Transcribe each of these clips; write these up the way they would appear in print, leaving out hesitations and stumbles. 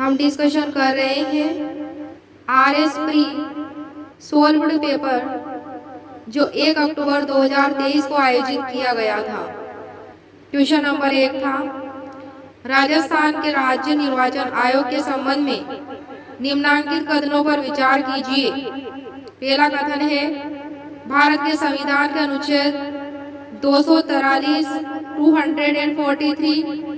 हम डिस्कशन कर रहे हैं आरएस प्री सोल्व्ड पेपर जो 1 अक्टूबर 2023 को आयोजित किया गया था। क्वेश्चन नंबर 1 था, राजस्थान के राज्य निर्वाचन आयोग के संबंध में निम्नलिखित कथनों पर विचार कीजिए। पहला कथन है, भारत के संविधान के अनुच्छेद 243 243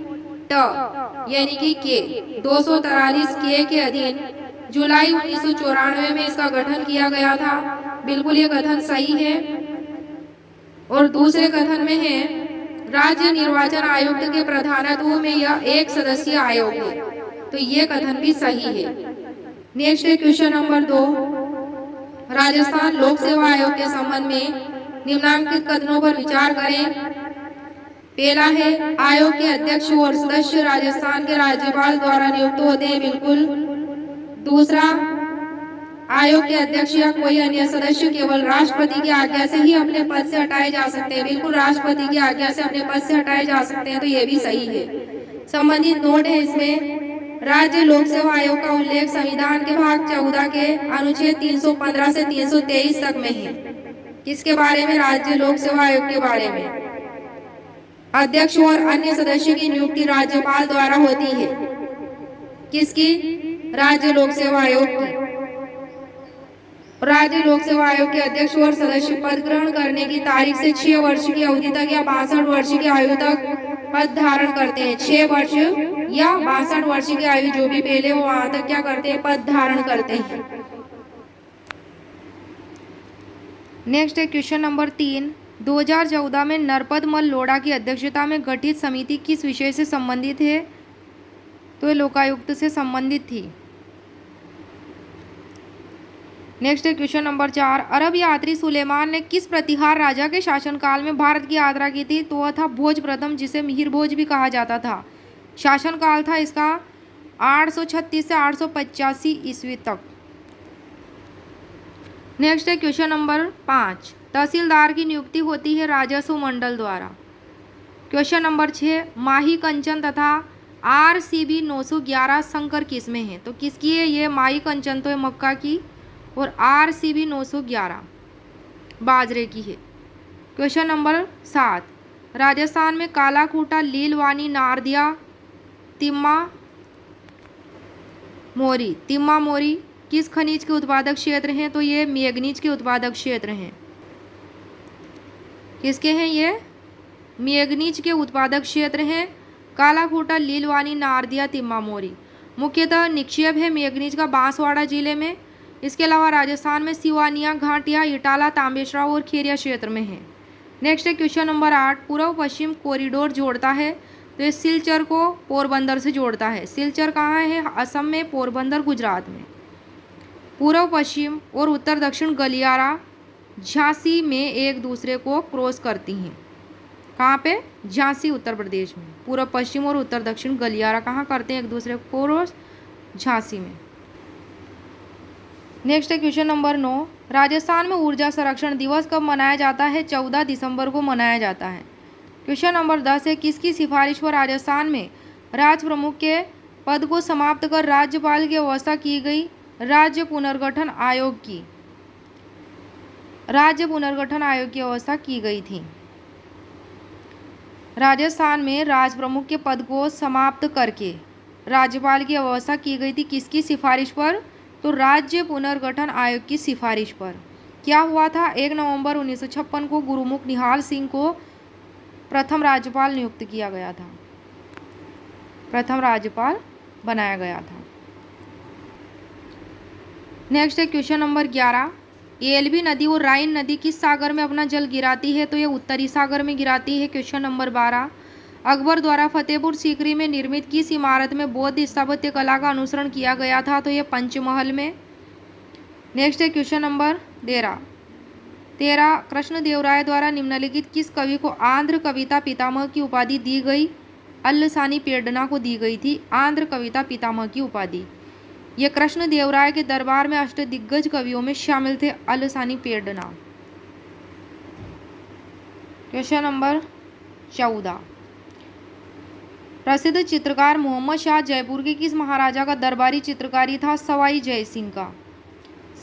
यानी कि के 243 के अधीन जुलाई 1994 में इसका गठन किया गया था। बिल्कुल ये कथन सही है। और दूसरे कथन में है, राज्य निर्वाचन आयुक्त के प्रधानत्व में यह एक सदस्यीय आयोग है, तो ये कथन भी सही है। नेक्स्ट है क्वेश्चन नंबर 2, राजस्थान लोक सेवा आयोग के संबंध में निम्नलिखित कथनों पर विचार करें। पहला है, आयोग के अध्यक्ष और सदस्य राजस्थान के राज्यपाल द्वारा नियुक्त होते हैं। बिल्कुल। दूसरा, आयोग के अध्यक्ष या कोई अन्य सदस्य केवल राष्ट्रपति की आज्ञा से ही अपने पद से हटाए जा सकते हैं। बिल्कुल, राष्ट्रपति की आज्ञा से अपने पद से हटाए जा सकते हैं, तो ये भी सही है। संबंधित नोट है इसमें, राज्य लोक सेवा आयोग का उल्लेख संविधान के भाग 14 के अनुच्छेद 315 से 323 तक में है। किसके बारे में? राज्य लोक सेवा आयोग के बारे में। अध्यक्ष और अन्य सदस्य की नियुक्ति राज्यपाल द्वारा होती है। किसकी? राज्य लोक सेवा आयोग की। राज्य लोक सेवा आयोग के अध्यक्ष और सदस्य पद ग्रहण करने की तारीख से 6 वर्ष की अवधि तक या 62 वर्ष की आयु तक पद धारण करते हैं। 6 वर्ष या 62 वर्ष की आयु जो भी पहले हो वहां तक क्या करते हैं? पद धारण करते हैं। नेक्स्ट है क्वेश्चन नंबर 3, 2014 में नरपत मल लोढ़ा की अध्यक्षता में गठित समिति किस विषय से संबंधित है? तो ये लोकायुक्त से संबंधित थी। नेक्स्ट है क्वेश्चन नंबर 4, अरब यात्री सुलेमान ने किस प्रतिहार राजा के शासनकाल में भारत की यात्रा की थी? तो वह था भोज प्रथम, जिसे मिहिर भोज भी कहा जाता था। शासनकाल था इसका 836 से 885 ईस्वी तक। नेक्स्ट है क्वेश्चन नंबर 5, तहसीलदार की नियुक्ति होती है राजस्व मंडल द्वारा। क्वेश्चन नंबर 6, माही कंचन तथा RCB 911 संकर किस्में हैं, तो किसकी है ये? माही कंचन तो है मक्का की और RCB 911 बाजरे की है। क्वेश्चन नंबर 7, राजस्थान में कालाकूटा, लीलवानी, नारदिया, तिम्मा मोरी किस खनिज के उत्पादक क्षेत्र हैं? तो ये मैग्नीज के उत्पादक क्षेत्र हैं। किसके हैं ये? मैग्नीज के उत्पादक क्षेत्र हैं कालाकूटा, लीलवानी, नारदिया, तिम्मा मोरी। मुख्यतः निक्षेप है मैग्नीज का बांसवाड़ा जिले में। इसके अलावा राजस्थान में सिवानिया, घाटिया, इटाला, तांबेसरा और खेरिया क्षेत्र में है। नेक्स्ट है क्वेश्चन नंबर 8, पूर्व पश्चिम कॉरिडोर जोड़ता है, तो ये सिलचर को पोरबंदर से जोड़ता है। सिलचर कहाँ है? असम में, पोरबंदर गुजरात में। पूर्व पश्चिम और उत्तर दक्षिण गलियारा झांसी में एक दूसरे को क्रॉस करती हैं। कहाँ पे? झांसी उत्तर प्रदेश में। पूर्व पश्चिम और उत्तर दक्षिण गलियारा कहाँ करते हैं एक दूसरे को क्रॉस? झांसी में। नेक्स्ट है क्वेश्चन नंबर 9, राजस्थान में ऊर्जा संरक्षण दिवस कब मनाया जाता है? 14 दिसंबर को मनाया जाता है। क्वेश्चन नंबर 10 है, किसकी सिफारिश पर राजस्थान में राज प्रमुख के पद को समाप्त कर राज्यपाल की व्यवस्था की गई? राज्य पुनर्गठन आयोग की व्यवस्था की गई थी। राजस्थान में राज प्रमुख के पद को समाप्त करके राज्यपाल की व्यवस्था की गई थी। किसकी सिफारिश पर? तो राज्य पुनर्गठन आयोग की सिफारिश पर। क्या हुआ था? 1 नवंबर 1956 को गुरुमुख निहाल सिंह को प्रथम राज्यपाल नियुक्त किया गया था, प्रथम राज्यपाल बनाया गया था। नेक्स्ट है क्वेश्चन नंबर 11, एल्बी नदी और राइन नदी किस सागर में अपना जल गिराती है? तो ये उत्तरी सागर में गिराती है। क्वेश्चन नंबर 12, अकबर द्वारा फतेहपुर सीकरी में निर्मित किस इमारत में बौद्ध स्थापत्य कला का अनुसरण किया गया था? तो ये पंचमहल में। नेक्स्ट है क्वेश्चन नंबर 13, कृष्णदेवराय द्वारा निम्नलिखित किस कवि को आंध्र कविता पितामह की उपाधि दी गई? अल्लसानी पेड्डना को दी गई थी आंध्र कविता पितामह की उपाधि। ये कृष्णदेवराय के दरबार में अष्टदिग्गज कवियों में शामिल थे अल्लसानी पेड्डना। क्वेश्चन नंबर 14, प्रसिद्ध चित्रकार मोहम्मद शाह जयपुर के किस महाराजा का दरबारी चित्रकारी था? सवाई जयसिंह का।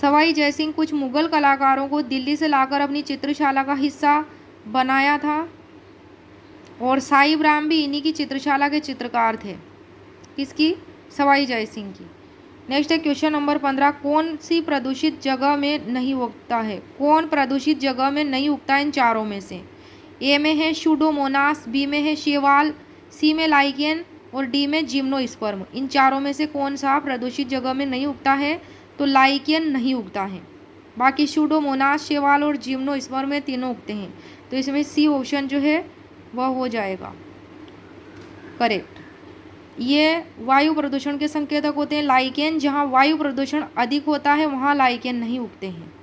सवाई जयसिंह कुछ मुगल कलाकारों को दिल्ली से लाकर अपनी चित्रशाला का हिस्सा बनाया था और साहिब राम भी इन्हीं की चित्रशाला के चित्रकार थे। किसकी? सवाई जयसिंह की। नेक्स्ट है क्वेश्चन नंबर 15, कौन सी प्रदूषित जगह में नहीं उगता है? कौन प्रदूषित जगह में नहीं उगता इन चारों में से? ए में है शूडोमोनास, बी में है शैवाल, सी में लाइकेन और डी में जिम्नोस्पर्म। इन चारों में से कौन सा प्रदूषित जगह में नहीं उगता है? तो लाइकेन नहीं उगता है। बाकी शूडोमोनास, शैवाल और जिम्नोस्पर्म में तीनों उगते हैं। तो इसमें सी ऑप्शन जो है वह हो जाएगा करेक्ट। ये वायु प्रदूषण के संकेतक होते हैं। लाइकेन, जहाँ वायु प्रदूषण अधिक होता है वहाँ लाइकेन नहीं उगते हैं।